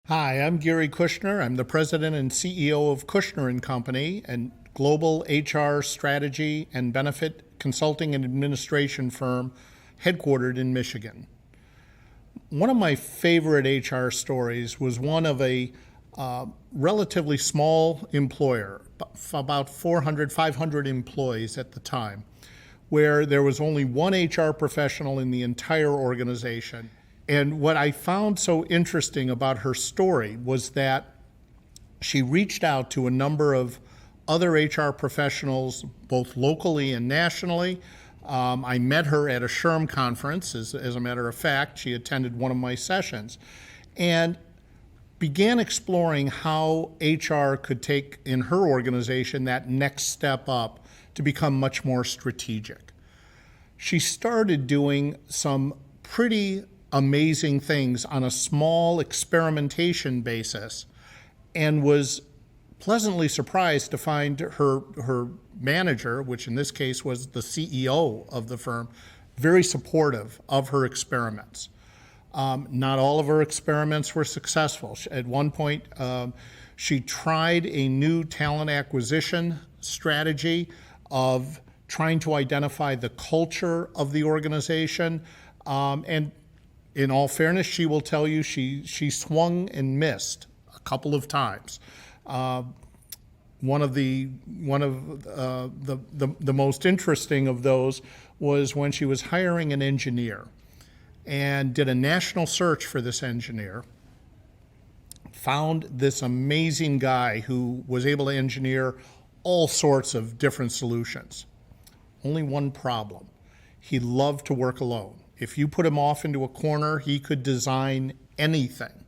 Hi, I'm Gary Kushner. I'm the president and CEO of Kushner and Company, a global HR strategy and benefit consulting and administration firm headquartered in Michigan. One of my favorite HR stories was one of a relatively small employer, about 400, 500 employees at the time, where there was only one HR professional in the entire organization. And what I found so interesting about her story was that she reached out to a number of other HR professionals, both locally and nationally. I met her at a SHRM conference, as a matter of fact. She attended one of my sessions and began exploring how HR could take, in her organization, that next step up to become much more strategic. She started doing some pretty amazing things on a small experimentation basis and was pleasantly surprised to find her manager, which in this case was the CEO of the firm, very supportive of her experiments. Not all of her experiments were successful. At one point, she tried a new talent acquisition strategy of trying to identify the culture of the organization, and in all fairness, she will tell you she swung and missed a couple of times. One of the most interesting of those was when she was hiring an engineer and did a national search for this engineer, found this amazing guy who was able to engineer all sorts of different solutions. Only one problem: he loved to work alone. If you put him off into a corner, he could design anything.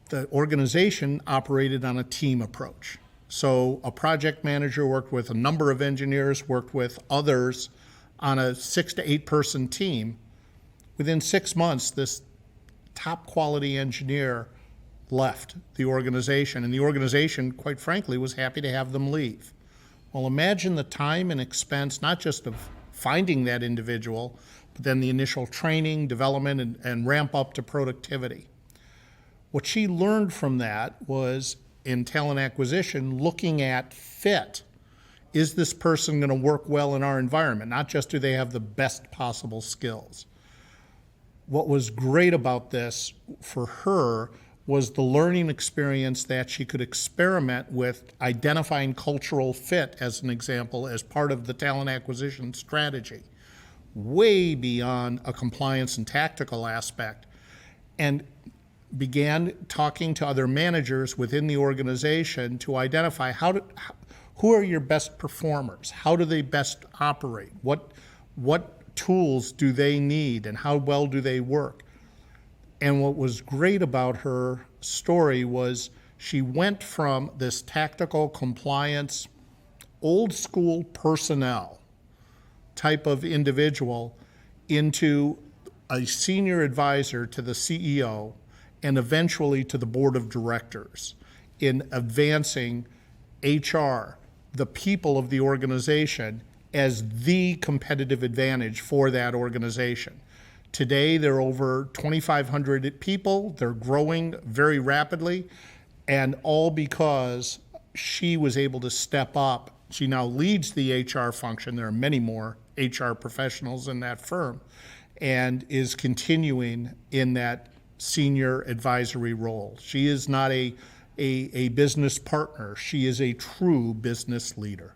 The organization operated on a team approach. So a project manager worked with a number of engineers, worked with others on a 6 to 8 person team. Within 6 months, this top quality engineer left the organization, and the organization, quite frankly, was happy to have them leave. Well, imagine the time and expense, not just of finding that individual, but then the initial training, development, and ramp up to productivity. What she learned from that was, in talent acquisition, looking at fit. Is this person going to work well in our environment? Not just do they have the best possible skills. What was great about this for her was the learning experience that she could experiment with identifying cultural fit, as an example, as part of the talent acquisition strategy, way beyond a compliance and tactical aspect, and began talking to other managers within the organization to identify who are your best performers, how do they best operate, what tools do they need, and how well do they work. And what was great about her story was she went from this tactical compliance, old school personnel type of individual into a senior advisor to the CEO and eventually to the board of directors in advancing HR, the people of the organization, as the competitive advantage for that organization. Today, there are over 2,500 people. They're growing very rapidly, and all because she was able to step up. She now leads the HR function. There are many more HR professionals in that firm, and is continuing in that senior advisory role. She is not a business partner. She is a true business leader.